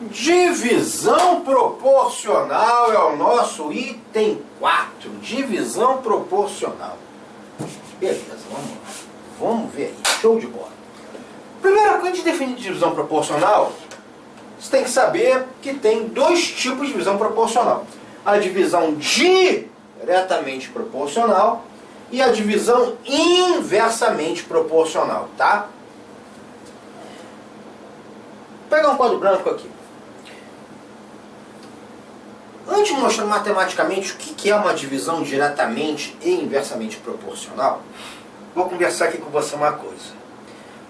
Divisão proporcional é o nosso item 4. Divisão proporcional. Beleza, vamos lá. Vamos ver aí. Show de bola. Primeiro, quando a gente define divisão proporcional, você tem que saber que tem dois tipos de divisão proporcional. A divisão diretamente proporcional e a divisão inversamente proporcional, tá? Vou pegar um quadro branco aqui. Antes de mostrar matematicamente o que é uma divisão diretamente e inversamente proporcional, vou conversar aqui com você uma coisa.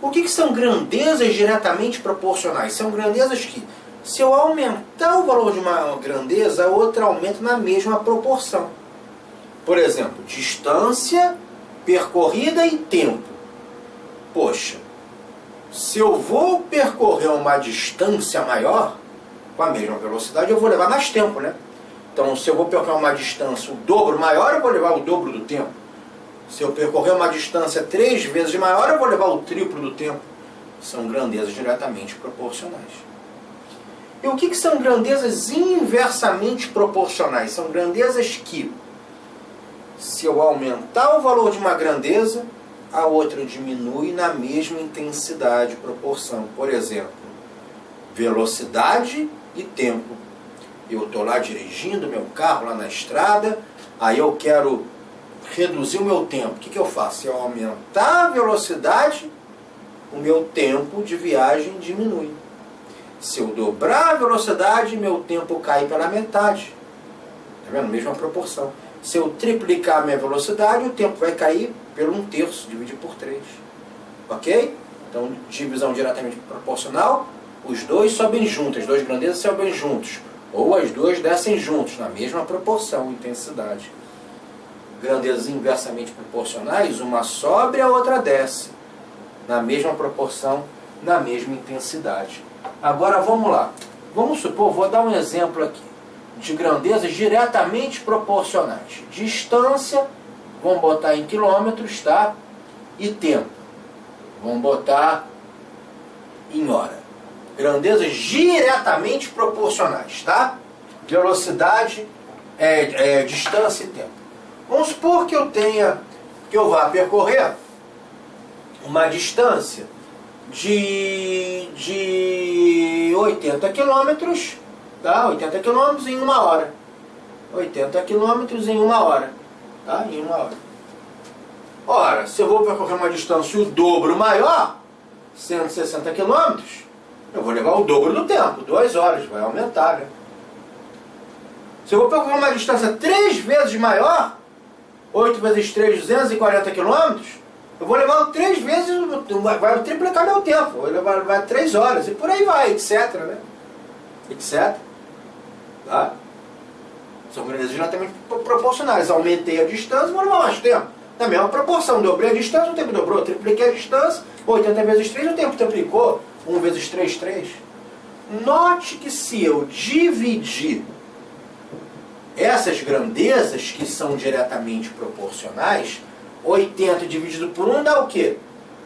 O que são grandezas diretamente proporcionais? São grandezas que, se eu aumentar o valor de uma grandeza, a outra aumenta na mesma proporção. Por exemplo, distância percorrida e tempo. Poxa, se eu vou percorrer uma distância maior, com a mesma velocidade, eu vou levar mais tempo, né? Então, se eu vou percorrer uma distância o dobro maior, eu vou levar o dobro do tempo. Se eu percorrer uma distância 3 vezes maior, eu vou levar o triplo do tempo. São grandezas diretamente proporcionais. E o que são grandezas inversamente proporcionais? São grandezas que, se eu aumentar o valor de uma grandeza, a outra diminui na mesma intensidade, proporção. Por exemplo, velocidade e tempo. Eu estou lá dirigindo meu carro lá na estrada, aí eu quero reduzir o meu tempo. O que eu faço? Se eu aumentar a velocidade, o meu tempo de viagem diminui. Se eu dobrar a velocidade, meu tempo cai pela metade. Tá vendo? Mesma proporção. Se eu triplicar a minha velocidade, o tempo vai cair pelo 1/3, dividir por 3. Ok? Então, divisão diretamente proporcional, os dois sobem juntos, as duas grandezas sobem juntos. Ou as duas descem juntos, na mesma proporção, intensidade. Grandezas inversamente proporcionais, uma sobe e a outra desce. Na mesma proporção, na mesma intensidade. Agora vamos lá. Vamos supor, vou dar um exemplo aqui, de grandezas diretamente proporcionais. Distância, vamos botar em quilômetros, tá? E tempo, vamos botar em hora. Grandezas diretamente proporcionais, tá? Velocidade, distância e tempo. Vamos supor que eu vá percorrer uma distância de 80 quilômetros, tá? 80 quilômetros em 1 hora. 80 quilômetros em 1 hora, tá? Em 1 hora. Ora, se eu vou percorrer uma distância o dobro maior, 160 quilômetros, eu vou levar o dobro do tempo, 2 horas, vai aumentar, né? Se eu vou percorrer uma distância 3 vezes maior, 8 vezes 3, 240 quilômetros, eu vou levar 3 vezes, vai triplicar meu tempo, vai 3 horas, e por aí vai, etc, né? Etc. Tá? São grandezas diretamente proporcionais. Aumentei a distância, vou levar mais tempo. Na mesma proporção, dobrei a distância, o tempo dobrou, tripliquei a distância, 80 vezes 3, o tempo triplicou. 1 vezes 3, 3. Note que se eu dividir essas grandezas que são diretamente proporcionais, 80 dividido por 1 dá o quê?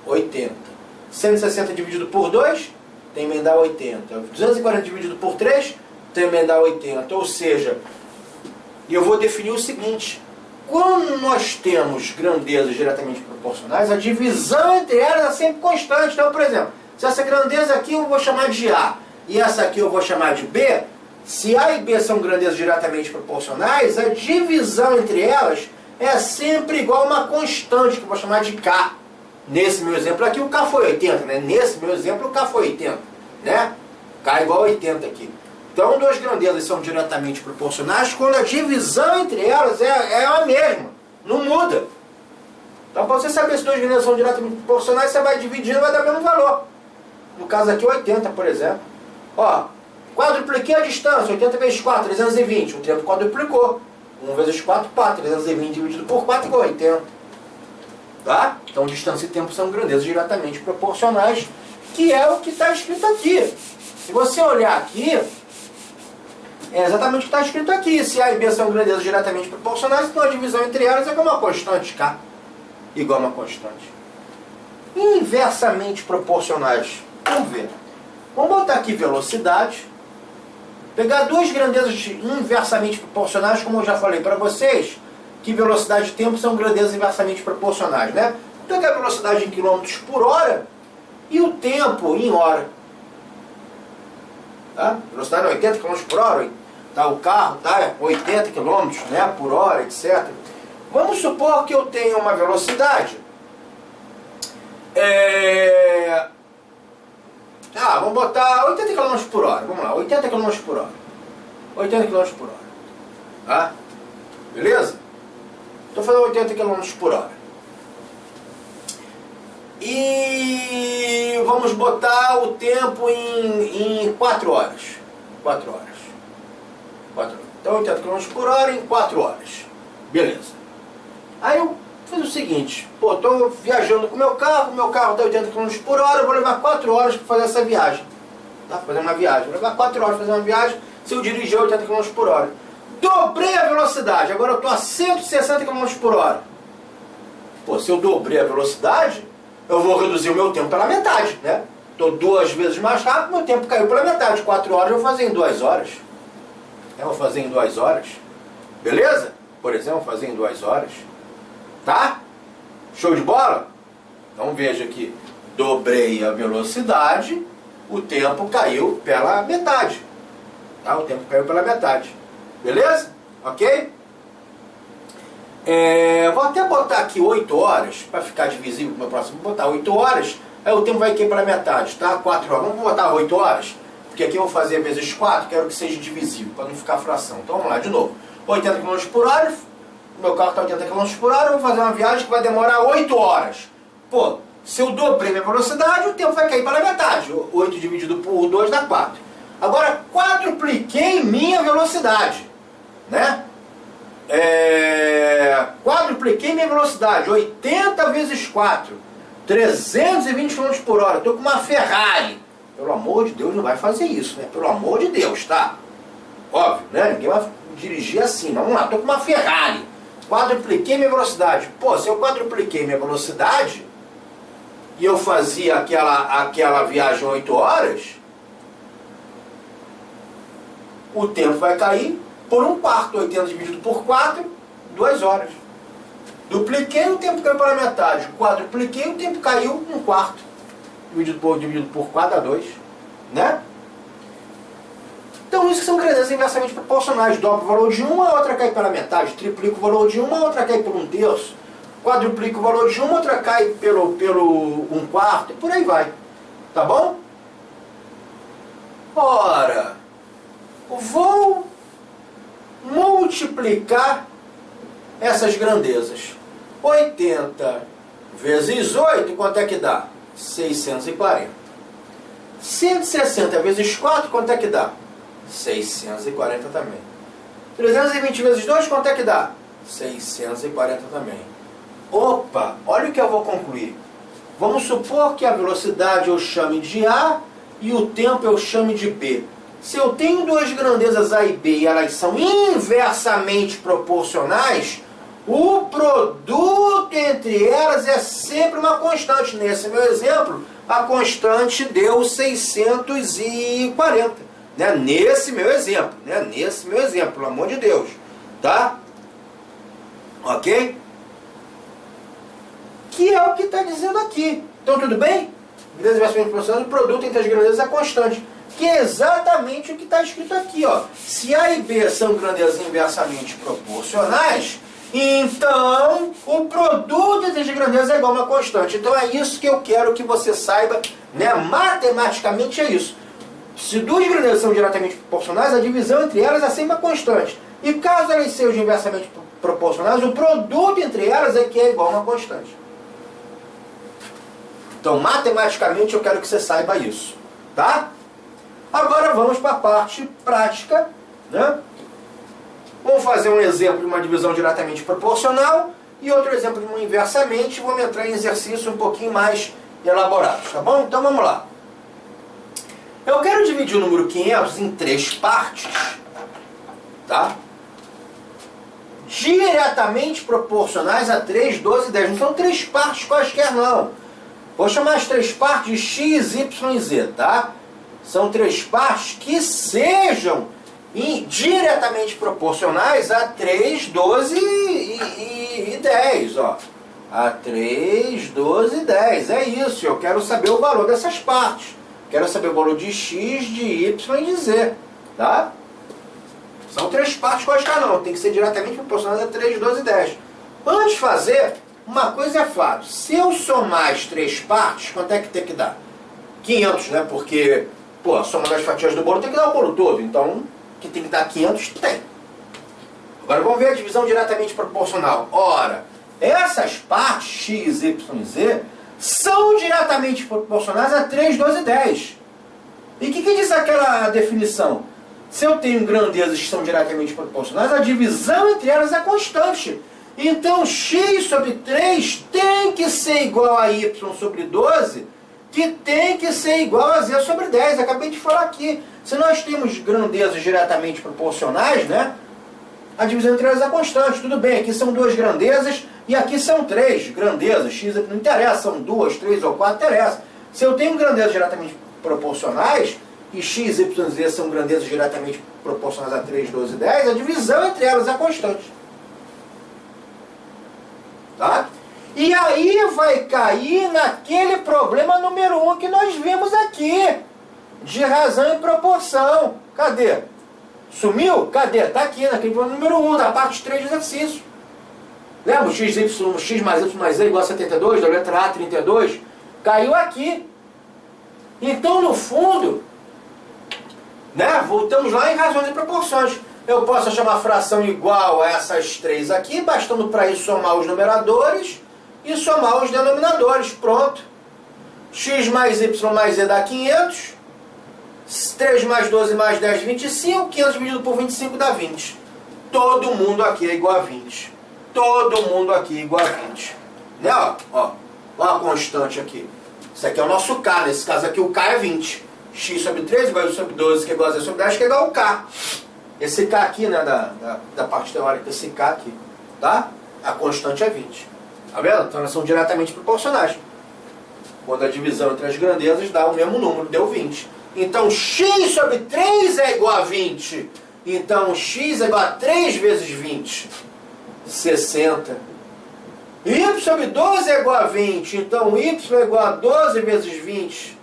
80. 160 dividido por 2 também dá 80. 240 dividido por 3 também dá 80. Ou seja, eu vou definir o seguinte: quando nós temos grandezas diretamente proporcionais, a divisão entre elas é sempre constante. Então, por exemplo, se essa grandeza aqui eu vou chamar de A e essa aqui eu vou chamar de B, se A e B são grandezas diretamente proporcionais, a divisão entre elas é sempre igual a uma constante, que eu vou chamar de K. Nesse meu exemplo aqui, o K foi 80, né? Nesse meu exemplo, o K foi 80, né? K é igual a 80 aqui. Então, duas grandezas são diretamente proporcionais quando a divisão entre elas é a mesma, não muda. Então, para você saber se duas grandezas são diretamente proporcionais, você vai dividindo e vai dar o mesmo valor. No caso aqui, 80, por exemplo. Ó, quadrupliquei a distância, 80 vezes 4, 320. O tempo quadruplicou. 1 vezes 4, 4. 320 dividido por 4 igual a 80. Tá? Então, distância e tempo são grandezas diretamente proporcionais, que é o que está escrito aqui. Se você olhar aqui, é exatamente o que está escrito aqui. Se A e B são grandezas diretamente proporcionais, então a divisão entre elas é igual a uma constante K. Igual a uma constante. Inversamente proporcionais. Vamos ver. Vamos botar aqui velocidade Pegar duas grandezas inversamente proporcionais, como eu já falei para vocês, que velocidade e tempo são grandezas inversamente proporcionais, né? Pegar a velocidade em quilômetros por hora e o tempo em hora. Tá? Velocidade 80 km por hora, tá? O carro tá 80 km, né, por hora, etc. Vamos supor que eu tenha uma velocidade. Vamos botar 80 km por hora. Vamos lá, 80 km por hora. 80 km por hora. Tá? Beleza? Estou fazendo 80 km por hora. E vamos botar o tempo em 4 horas. 4 horas. 4 horas. Então 80 km por hora em 4 horas. Beleza. Aí eu fiz o seguinte, pô, estou viajando com o meu carro está 80 km por hora, eu vou levar 4 horas para fazer essa viagem. Tá? Fazer uma viagem. Vou levar 4 horas para fazer uma viagem se eu dirigir 80 km por hora. Dobrei a velocidade, agora eu estou a 160 km por hora. Pô, se eu dobrei a velocidade, eu vou reduzir o meu tempo pela metade, né? Estou 2 vezes mais rápido, meu tempo caiu pela metade. 4 horas eu vou fazer em 2 horas. Eu vou fazer em 2 horas. Beleza? Por exemplo, vou fazer em 2 horas. Tá? Show de bola? Então veja que dobrei a velocidade, o tempo caiu pela metade. Tá? O tempo caiu pela metade. Beleza? Ok? Vou até botar aqui 8 horas, para ficar divisível para o meu próximo. Vou botar 8 horas, aí o tempo vai cair pela metade, tá? 4 horas. Vamos botar 8 horas, porque aqui eu vou fazer vezes 4, quero que seja divisível, para não ficar fração. Então vamos lá, de novo. 80 km por hora, meu carro está 80 km por hora, eu vou fazer uma viagem que vai demorar 8 horas. Pô, se eu dobrei minha velocidade, o tempo vai cair pela metade. 8 dividido por 2 dá 4. Agora, quadrupliquei minha velocidade, né? Quadrupliquei minha velocidade, 80 vezes 4, 320 km por hora. Estou com uma Ferrari. Pelo amor de Deus, não vai fazer isso, né? Pelo amor de Deus, tá? Óbvio, né? Ninguém vai dirigir assim. Vamos lá, estou com uma Ferrari. Quadrupliquei minha velocidade. Pô, se eu quadrupliquei minha velocidade e eu fazia aquela viagem 8 horas, o tempo vai cair por 1/4. 80 dividido por 4, 2 horas. Dupliquei, o tempo caiu pela metade. Quadrupliquei, o tempo caiu 1/4. Dividido por 4 dá 2. Né? Então isso que são grandezas inversamente proporcionais. Dobro o valor de uma, a outra cai pela metade. Triplico o valor de uma, a outra cai por 1/3. Quadruplico o valor de uma, a outra cai pelo 1/4. E por aí vai. Tá bom? Ora, vou multiplicar essas grandezas. 80 vezes 8, quanto é que dá? 640. 160 vezes 4, quanto é que dá? 640 também. 320 vezes 2, quanto é que dá? 640 também. Opa, olha o que eu vou concluir. Vamos supor que a velocidade eu chame de A e o tempo eu chame de B. Se eu tenho duas grandezas A e B e elas são inversamente proporcionais, o produto entre elas é sempre uma constante. Nesse meu exemplo, a constante deu 640. Né? Nesse meu exemplo, pelo amor de Deus. Tá? Ok? Que é o que está dizendo aqui. Então tudo bem? Grandezas inversamente proporcionais, o produto entre as grandezas é constante. Que é exatamente o que está escrito aqui, ó. Se A e B são grandezas inversamente proporcionais, então o produto entre as grandezas é igual a uma constante. Então é isso que eu quero que você saiba, né? Matematicamente é isso. Se duas grandezas são diretamente proporcionais, a divisão entre elas é sempre uma constante. E caso elas sejam inversamente proporcionais, o produto entre elas é que é igual a uma constante. Então matematicamente eu quero que você saiba isso, tá? Agora vamos para a parte prática, né? Vamos fazer um exemplo de uma divisão diretamente proporcional e outro exemplo de uma inversamente. Vamos entrar em exercícios um pouquinho mais elaborados, tá bom? Então vamos lá. Eu quero dividir o número 500 em 3 partes, tá? Diretamente proporcionais a 3, 12 e 10. Não são 3 partes quaisquer, não. Vou chamar as 3 partes de x, y e z, tá? São 3 partes que sejam diretamente proporcionais a 3, 12 e 10, ó. A 3, 12 e 10. É isso, eu quero saber o valor dessas partes. Quero saber o valor de x, de y e de z, tá? São 3 partes quais cada um, tem que ser diretamente proporcionais a 3, 12 e 10. Antes de fazer, uma coisa é fato. Se eu somar as 3 partes, quanto é que tem que dar? 500, né? Porque, pô, a soma das fatias do bolo tem que dar o bolo todo. Então, que tem que dar 500, tem. Agora vamos ver a divisão diretamente proporcional. Ora, essas partes, x, y e z, são diretamente proporcionais a 3, 12 e 10. E o que diz aquela definição? Se eu tenho grandezas que são diretamente proporcionais, a divisão entre elas é constante. Então, x sobre 3 tem que ser igual a y sobre 12, que tem que ser igual a z sobre 10. Acabei de falar aqui. Se nós temos grandezas diretamente proporcionais, né, a divisão entre elas é constante. Tudo bem, aqui são 2 grandezas e aqui são 3 grandezas. X não interessa, são 2, 3 ou 4, interessa. Se eu tenho grandezas diretamente proporcionais, e x, y e z são grandezas diretamente proporcionais a 3, 12 e 10, a divisão entre elas é constante. Tá? E aí vai cair naquele problema número 1 que nós vimos aqui, de razão e proporção. Cadê? Sumiu? Cadê? Está aqui, naquele problema número 1, da parte 3 do exercício. Lembra? X mais y mais z igual a 72, da letra A, 32? Caiu aqui. Então, no fundo, né, voltamos lá em razões e proporções. Eu posso achar uma fração igual a essas 3 aqui, bastando para isso somar os numeradores e somar os denominadores. Pronto. X mais y mais z dá 500. 3 mais 12 mais 10, 25. 500 dividido por 25 dá 20. Todo mundo aqui é igual a 20. Todo mundo aqui é igual a 20. Né? Ó a constante aqui. Isso aqui é o nosso K. Nesse caso aqui o K é 20. X sobre 3 igual a y sobre 12, que é igual a z sobre 10, que é igual ao K. Esse K aqui, né, da parte teórica, esse K aqui, tá? A constante é 20. Tá vendo? Então elas são diretamente proporcionais. Quando a divisão entre as grandezas dá o mesmo número, deu 20. Então x sobre 3 é igual a 20. Então x é igual a 3 vezes 20. 60. Y sobre 12 é igual a 20. Então y é igual a 12 vezes 20.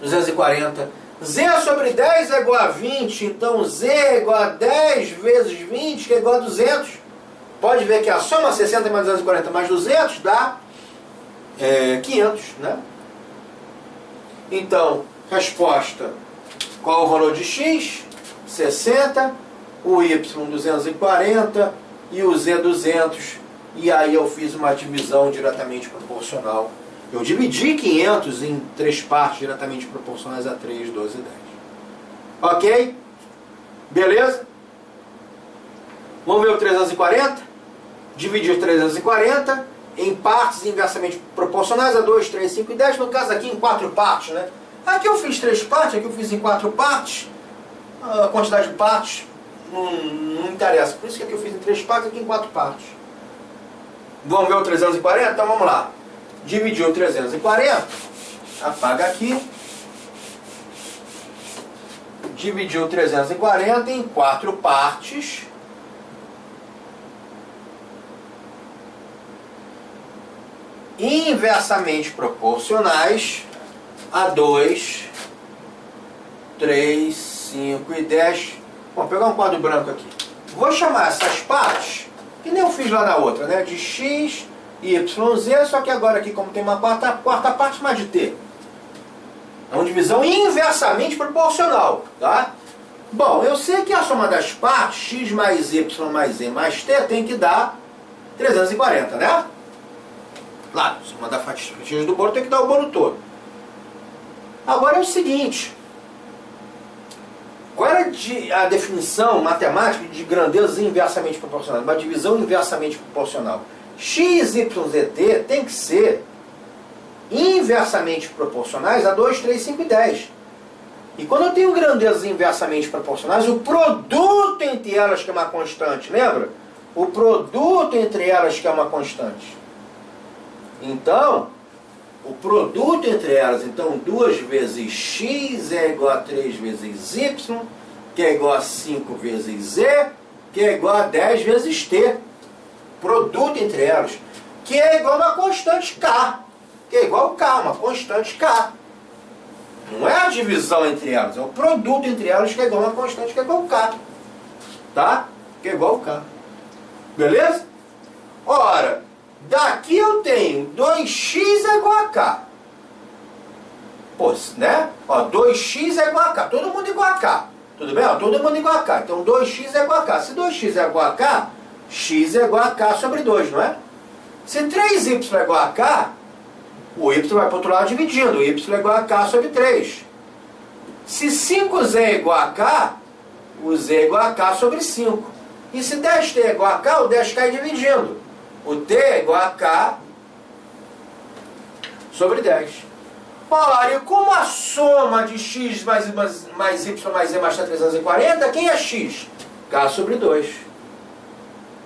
240. Z sobre 10 é igual a 20, então Z é igual a 10 vezes 20, que é igual a 200. Pode ver que a soma 60 mais 240 mais 200 dá 500, né? Então, resposta, qual é o valor de x? 60, o y 240 e o z 200. E aí eu fiz uma divisão diretamente proporcional. Eu dividi 500 em 3 partes diretamente proporcionais a 3, 12 e 10. Ok? Beleza? Vamos ver o 340? Dividir 340 em partes inversamente proporcionais a 2, 3, 5 e 10. No caso aqui em 4 partes, né? Aqui eu fiz 3 partes, aqui eu fiz em 4 partes. A quantidade de partes não interessa. Por isso que aqui eu fiz em 3 partes, aqui em 4 partes. Vamos ver o 340? Então vamos lá. Dividiu 340, apaga aqui. Dividiu 340 em 4 partes. Inversamente proporcionais a 2, 3, 5 e 10. Vamos pegar um quadro branco aqui. Vou chamar essas partes, que nem eu fiz lá na outra, né? De x, y, z, só que agora aqui, como tem uma quarta parte, mais de t. É uma divisão inversamente proporcional, tá? Bom, eu sei que a soma das partes, x mais y mais z mais t, tem que dar 340, né? Claro, a soma das fatias do bolo tem que dar o bolo todo. Agora é o seguinte, qual era a definição matemática de grandezas inversamente proporcionais? Uma divisão inversamente proporcional. X, Y, Z, T tem que ser inversamente proporcionais a 2, 3, 5 e 10. E quando eu tenho grandezas inversamente proporcionais, o produto entre elas que é uma constante, lembra? O produto entre elas que é uma constante. Então, o produto entre elas, então 2 vezes x é igual a 3 vezes y, que é igual a 5 vezes Z, que é igual a 10 vezes T. Produto entre elas, que é igual a uma constante K. Que é igual a K, uma constante K. Não é a divisão entre elas, é o produto entre elas que é igual a uma constante que é igual a K. Tá? Que é igual a K. Beleza? Ora, daqui eu tenho 2x é igual a K. Pô, né? Ó, 2x é igual a K. Todo mundo igual a K. Tudo bem? Ó, todo mundo igual a K. Então 2x é igual a K. Se 2x é igual a K, x é igual a K sobre 2, não é? Se 3y é igual a K, o y vai para o outro lado dividindo. O y é igual a K sobre 3. Se 5z é igual a K, o z é igual a K sobre 5. E se 10t é igual a K, o 10 cai dividindo. O t é igual a K sobre 10. Ora, e como a soma de x mais y mais z mais 340, quem é x? K sobre 2.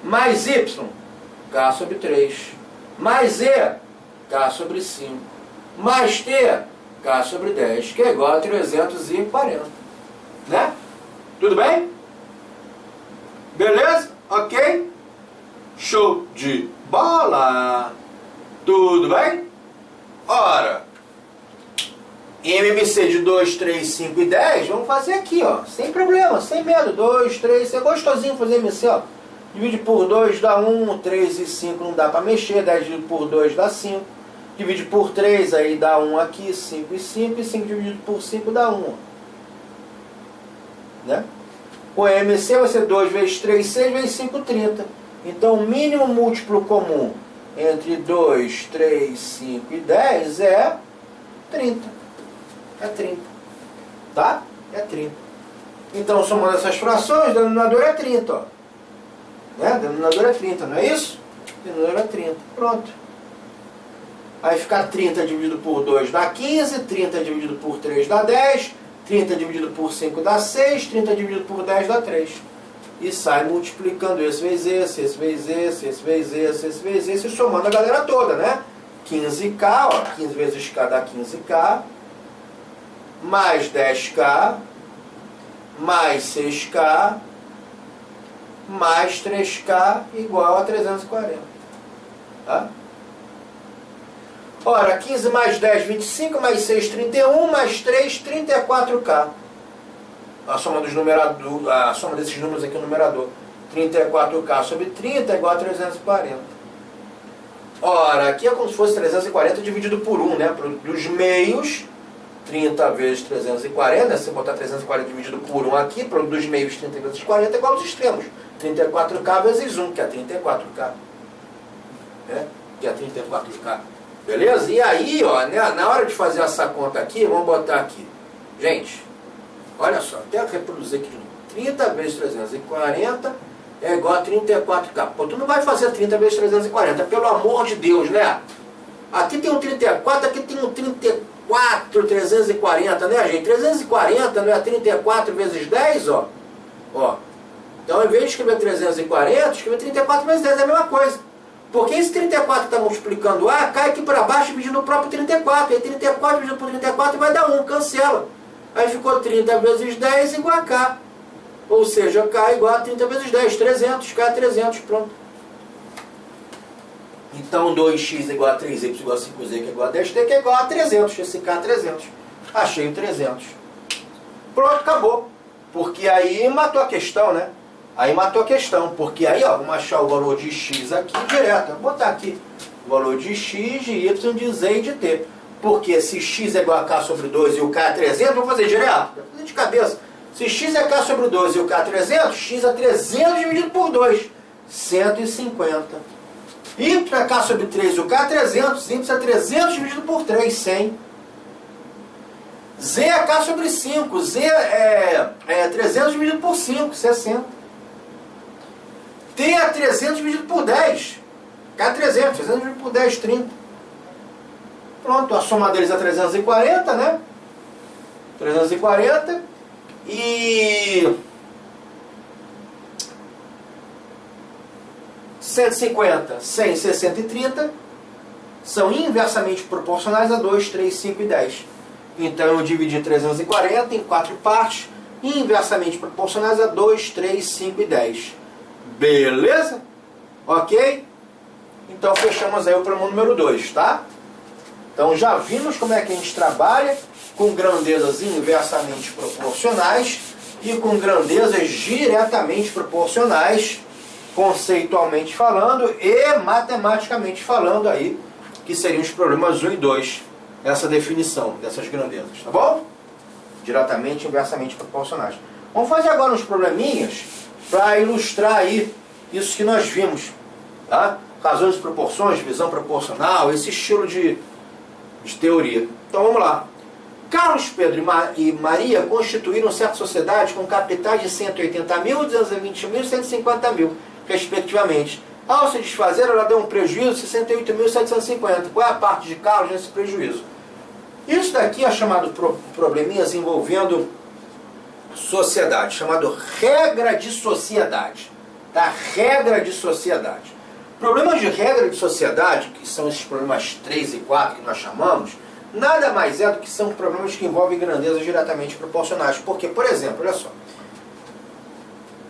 Mais y, K sobre 3. Mais z, K sobre 5. Mais t, K sobre 10, que é igual a 340. Né? Tudo bem? Beleza? Ok? Show de bola! Tudo bem? Ora, MMC de 2, 3, 5 e 10, vamos fazer aqui, ó. Sem problema, sem medo. 2, 3, é gostosinho fazer MC, ó. Divide por 2 dá 1, 3 e 5 não dá para mexer, 10 dividido por 2 dá 5. Divide por 3, aí dá 1 aqui, 5 e 5, e 5 dividido por 5 dá 1. Né? O MC vai ser 2 vezes 3, 6 vezes 5, 30. Então o mínimo múltiplo comum entre 2, 3, 5 e 10 é 30. É 30. Tá? É 30. Então somando essas frações, o denominador é 30, ó. Né? O denominador é 30, não é isso? O denominador é 30. Pronto. Aí fica 30 dividido por 2 dá 15, 30 dividido por 3 dá 10, 30 dividido por 5 dá 6, 30 dividido por 10 dá 3. E sai multiplicando esse vezes esse vezes esse vezes esse vezes esse, somando a galera toda, né? 15K, ó, 15 vezes K dá 15K, mais 10K, mais 6K, mais 3K igual a 340. Tá? Ora, 15 mais 10, 25, mais 6, 31, mais 3, 34K. A soma desses números aqui no numerador. 34K sobre 30 é igual a 340. Ora, aqui é como se fosse 340 dividido por 1, né? Dos meios, 30 vezes 340, se você botar 340 dividido por 1 aqui, dos meios 30 vezes 40 é igual aos extremos. 34K vezes 1, que é 34K. Né? Que é 34K. Beleza? E aí, ó, né, na hora de fazer essa conta aqui, vamos botar aqui. Gente, olha só, até reproduzir aqui de novo. 30 vezes 340 é igual a 34K. Pô, tu não vai fazer 30 vezes 340, pelo amor de Deus, né? Aqui tem um 34, aqui tem um 34, 340, né, gente? 340 não é 34 vezes 10, ó. Ó. Então, ao invés de escrever 340, escrever 34 vezes 10 é a mesma coisa. Porque esse 34 está multiplicando A, cai aqui para baixo dividindo o próprio 34. E aí 34 dividido por 34 vai dar 1, cancela. Aí ficou 30 vezes 10 igual a K. Ou seja, K igual a 30 vezes 10, 300. K é 300, pronto. Então 2x igual a 3y igual a 5z, que é igual a 10t, que é igual a 300. Esse K é 300. Achei o 300. Pronto, acabou. Porque aí matou a questão, né? Aí matou a questão, porque aí, ó, vamos achar o valor de x aqui direto. Vou botar aqui o valor de x, de y, de z e de t. Porque se x é igual a k sobre 2 e o k é 300, vou fazer direto. Vou fazer de cabeça. Se x é k sobre 2 e o k é 300, x é 300 dividido por 2. 150. Y é k sobre 3 e o k é 300. Y é 300 dividido por 3, 100. Z é k sobre 5. Z é 300 dividido por 5, 60. T é 300 dividido por 10. K é 300. 300 dividido por 10, 30. Pronto, a soma deles é 340, né? 340. E 150, 100, 60 e 30 são inversamente proporcionais a 2, 3, 5 e 10. Então eu dividi 340 em 4 partes. inversamente proporcionais a 2, 3, 5 e 10. Beleza? Ok? Então fechamos aí o problema número 2, tá? Então já vimos como é que a gente trabalha com grandezas inversamente proporcionais e com grandezas diretamente proporcionais, conceitualmente falando e matematicamente falando aí, que seriam os problemas 1 e 2, essa definição dessas grandezas, tá bom? Diretamente e inversamente proporcionais. Vamos fazer agora uns probleminhas para ilustrar aí isso que nós vimos, tá? Razões de proporções, divisão proporcional, esse estilo de teoria. Então vamos lá. Carlos, Pedro e Maria constituíram certa sociedade com capitais de 180 mil, 220 mil e 150 mil, respectivamente. Ao se desfazer, ela deu um prejuízo de 68.750. Qual é a parte de Carlos nesse prejuízo? Isso daqui é chamado probleminhas envolvendo sociedade, chamado regra de sociedade. Tá? Regra de sociedade. Problemas de regra de sociedade, que são esses problemas 3 e 4 que nós chamamos, nada mais é do que são problemas que envolvem grandezas diretamente proporcionais. Porque, por exemplo, olha só.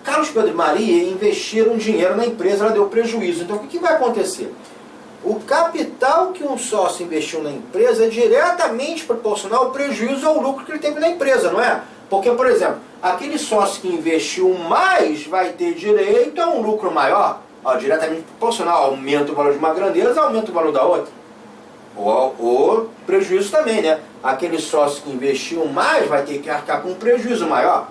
Carlos, Pedro e Maria investiram dinheiro na empresa, ela deu prejuízo. Então, o que vai acontecer? O capital que um sócio investiu na empresa é diretamente proporcional ao prejuízo ou ao lucro que ele teve na empresa, não é? Porque, por exemplo, aquele sócio que investiu mais vai ter direito a um lucro maior, diretamente proporcional. Aumenta o valor de uma grandeza, aumenta o valor da outra. O prejuízo também, né? Aquele sócio que investiu mais vai ter que arcar com um prejuízo maior.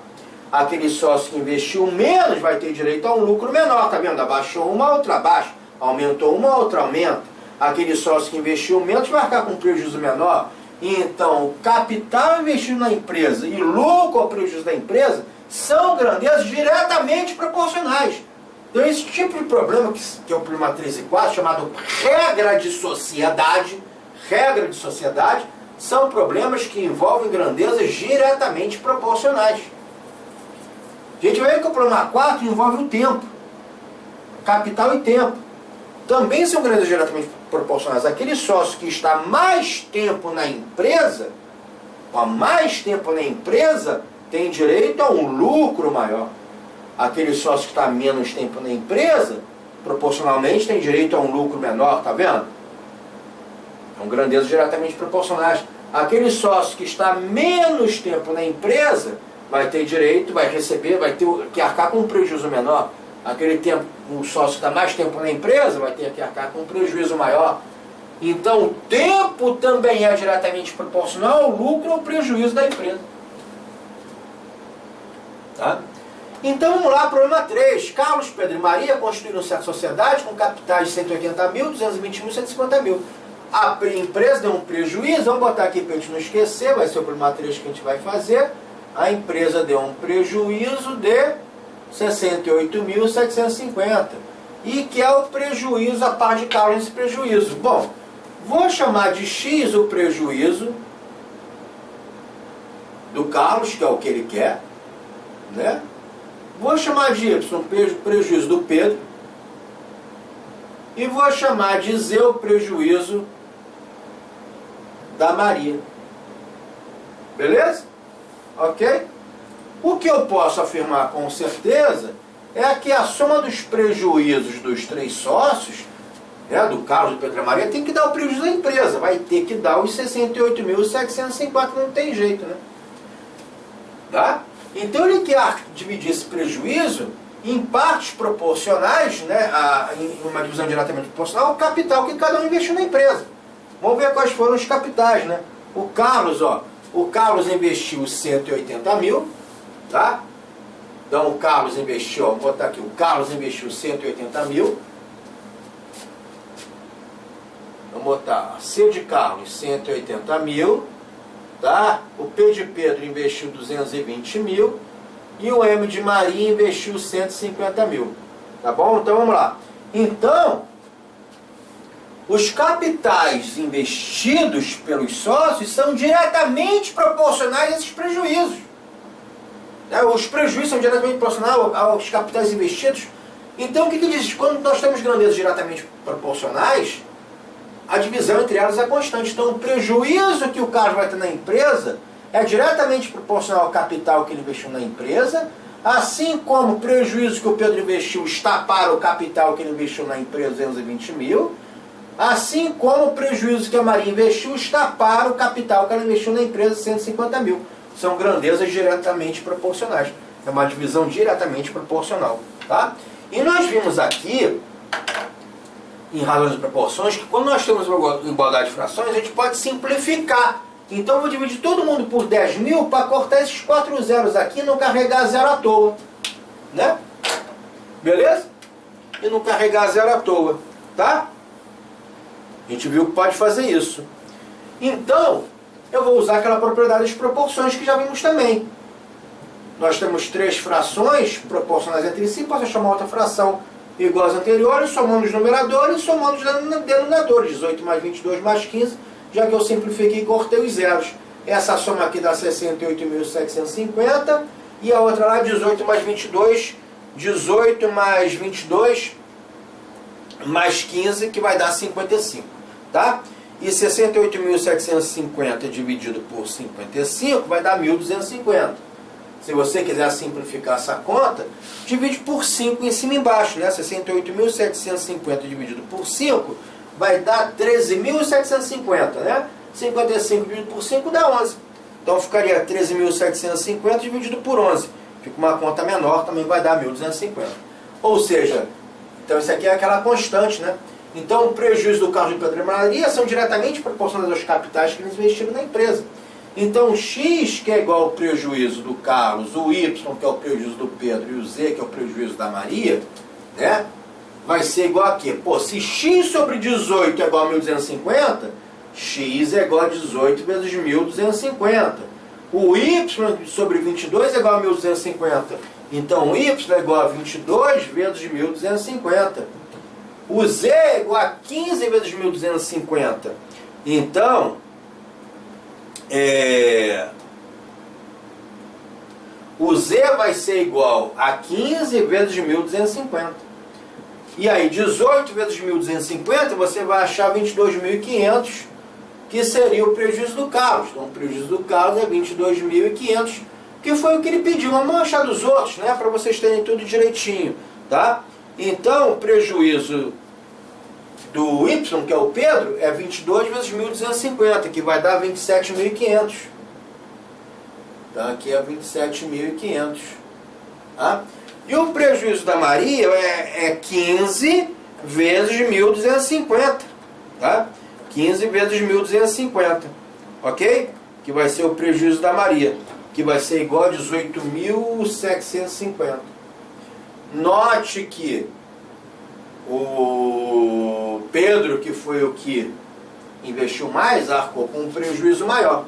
Aquele sócio que investiu menos vai ter direito a um lucro menor, tá vendo? Abaixou uma, outra abaixa. Aumentou uma, outra aumenta. Aquele sócio que investiu menos vai arcar com um prejuízo menor. Então, o capital investido na empresa e lucro ao prejuízo da empresa são grandezas diretamente proporcionais. Então, esse tipo de problema, que é o problema 3 e 4, chamado regra de sociedade, são problemas que envolvem grandezas diretamente proporcionais. A gente vai ver que o problema 4 envolve o tempo, capital e tempo. Também são grandezas diretamente proporcionais. Aquele sócio que está mais tempo na empresa, tem direito a um lucro maior. Aquele sócio que está menos tempo na empresa, proporcionalmente tem direito a um lucro menor, tá vendo? São grandezas diretamente proporcionais. Aquele sócio que está menos tempo na empresa vai ter direito, vai ter que arcar com um prejuízo menor. O sócio que está mais tempo na empresa vai ter que arcar com um prejuízo maior. Então o tempo também é diretamente proporcional ao lucro ou ao prejuízo da empresa. Tá? Então vamos lá, problema 3. Carlos, Pedro e Maria constituíram certa sociedade com capitais de 180 mil, 220 mil e 150 mil. A empresa deu um prejuízo, vamos botar aqui para a gente não esquecer, vai ser o problema 3 que a gente vai fazer. A empresa deu um prejuízo de 68.750. E que é o prejuízo, a parte de Carlos nesse prejuízo. Bom, vou chamar de X o prejuízo do Carlos, que é o que ele quer, né? Vou chamar de Y o prejuízo do Pedro. E vou chamar de Z o prejuízo da Maria. Beleza? Ok? O que eu posso afirmar com certeza é que a soma dos prejuízos dos 3 sócios, do Carlos, do Pedro e da Maria, tem que dar o prejuízo da empresa. Vai ter que dar os 68.750, não tem jeito, né? Tá? Então ele quer dividir esse prejuízo em partes proporcionais, né, em uma divisão diretamente proporcional, ao capital que cada um investiu na empresa. Vamos ver quais foram os capitais, né? O Carlos investiu 180 mil, tá? Então o Carlos investiu, vou botar aqui, o Carlos investiu 180 mil. Vamos botar C de Carlos, 180 mil, tá? O P de Pedro investiu 220 mil. E o M de Maria investiu 150 mil. Tá bom? Então vamos lá. Então, os capitais investidos pelos sócios são diretamente proporcionais a esses prejuízos. Os prejuízos são diretamente proporcionais aos capitais investidos. Então o que diz? Quando nós temos grandezas diretamente proporcionais, a divisão entre elas é constante. Então o prejuízo que o Carlos vai ter na empresa é diretamente proporcional ao capital que ele investiu na empresa, assim como o prejuízo que o Pedro investiu está para o capital que ele investiu na empresa, 220 mil, assim como o prejuízo que a Maria investiu está para o capital que ela investiu na empresa, 150 mil. São grandezas diretamente proporcionais. É uma divisão diretamente proporcional. Tá? E nós vimos aqui, em razões de proporções, que quando nós temos uma igualdade de frações, a gente pode simplificar. Então eu vou dividir todo mundo por 10 mil para cortar esses 4 zeros aqui e não carregar zero à toa. Né? Beleza? E não carregar zero à toa. Tá? A gente viu que pode fazer isso. Então, eu vou usar aquela propriedade das proporções que já vimos também. Nós temos 3 frações proporcionais entre si, posso chamar outra fração igual às anteriores, somando os numeradores e somando os denominadores. 18 mais 22 mais 15, já que eu simplifiquei e cortei os zeros. Essa soma aqui dá 68.750 e a outra lá 18 mais 22, 18 mais 22 mais 15, que vai dar 55. Tá? E 68.750 dividido por 55 vai dar 1.250. Se você quiser simplificar essa conta, divide por 5 em cima e embaixo, né? 68.750 dividido por 5 vai dar 13.750, né? 55 dividido por 5 dá 11. Então ficaria 13.750 dividido por 11. Fica uma conta menor, também vai dar 1.250. Ou seja, então isso aqui é aquela constante, né? Então o prejuízo do Carlos de Pedro e Maria são diretamente proporcionais aos capitais que eles investiram na empresa. Então, x, que é igual ao prejuízo do Carlos, o y, que é o prejuízo do Pedro, e o z, que é o prejuízo da Maria, né, vai ser igual a quê? Pô, se x sobre 18 é igual a 1.250, x é igual a 18 vezes 1.250. O y sobre 22 é igual a 1.250. Então, o y é igual a 22 vezes 1.250. O z é igual a 15 vezes 1.250. Então, o z vai ser igual a 15 vezes 1.250. E aí 18 vezes 1.250 você vai achar 22.500, que seria o prejuízo do Carlos. Então o prejuízo do Carlos é 22.500, que foi o que ele pediu. Vamos achar dos outros, né, para vocês terem tudo direitinho, tá? Então o prejuízo do y, que é o Pedro, é 22 vezes 1.250, que vai dar 27.500. Então aqui é 27.500. Tá? E o prejuízo da Maria é 15 vezes 1.250. Tá? 15 vezes 1.250. Ok? Que vai ser o prejuízo da Maria, que vai ser igual a 18.750. Note que o Pedro, que foi o que investiu mais, arcou com um prejuízo maior.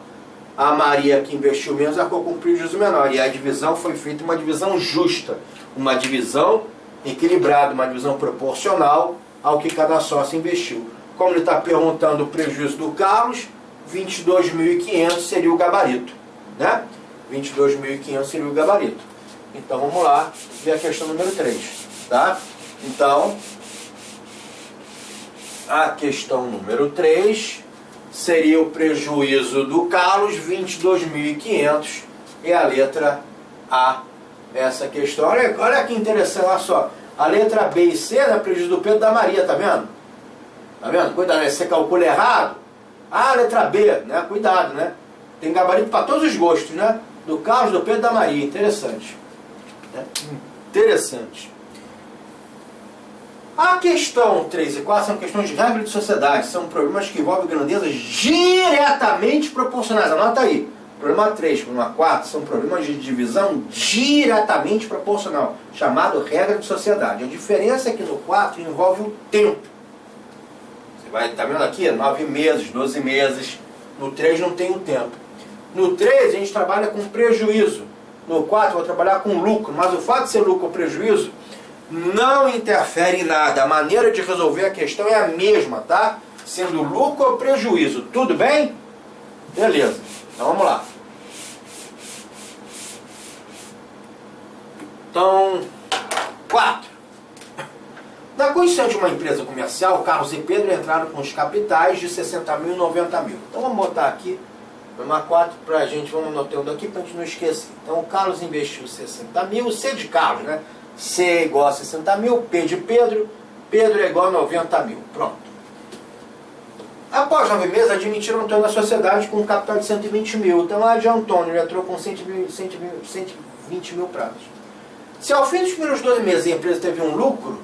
A Maria, que investiu menos, arcou com um prejuízo menor. E a divisão foi feita uma divisão justa, uma divisão equilibrada, uma divisão proporcional ao que cada sócio investiu. Como ele está perguntando o prejuízo do Carlos, 22.500 seria o gabarito. Né? 22.500 seria o gabarito. Então vamos lá ver a questão número 3. Tá? Então, a questão número 3 seria o prejuízo do Carlos, 22.500, é a letra A. Essa questão, olha que interessante, olha só. A letra B e C é o prejuízo do Pedro e da Maria, tá vendo? Tá vendo? Cuidado, né? Você calcula errado. Ah, letra B, né? Cuidado, né? Tem gabarito para todos os gostos, né? Do Carlos, do Pedro e da Maria. Interessante. Né? Interessante. A questão 3 e 4 são questões de regra de sociedade, são problemas que envolvem grandezas diretamente proporcionais. Anota aí. Problema 3 e problema 4 são problemas de divisão diretamente proporcional, chamado regra de sociedade. A diferença é que no 4 envolve o tempo. Você vai estar vendo aqui, 9 meses, 12 meses. No 3 não tem o tempo. No 3 a gente trabalha com prejuízo. No 4 vou trabalhar com lucro, mas o fato de ser lucro ou prejuízo não interfere em nada. A maneira de resolver a questão é a mesma, tá? Sendo lucro ou prejuízo. Tudo bem? Beleza. Então vamos lá. Então, 4. Na condição de uma empresa comercial, Carlos e Pedro entraram com os capitais de 60 mil e 90 mil. Então vamos botar aqui Uma 4 para a gente, vamos anotando aqui para a gente não esquecer. Então o Carlos investiu 60 mil, C de Carlos, né? C é igual a 60 mil, P de Pedro, Pedro é igual a 90 mil. Pronto. Após 9 meses, admitiram Antônio na sociedade com um capital de 120 mil. Então a de Antônio entrou com 120 mil pratas. Se ao fim dos primeiros 12 meses a empresa teve um lucro,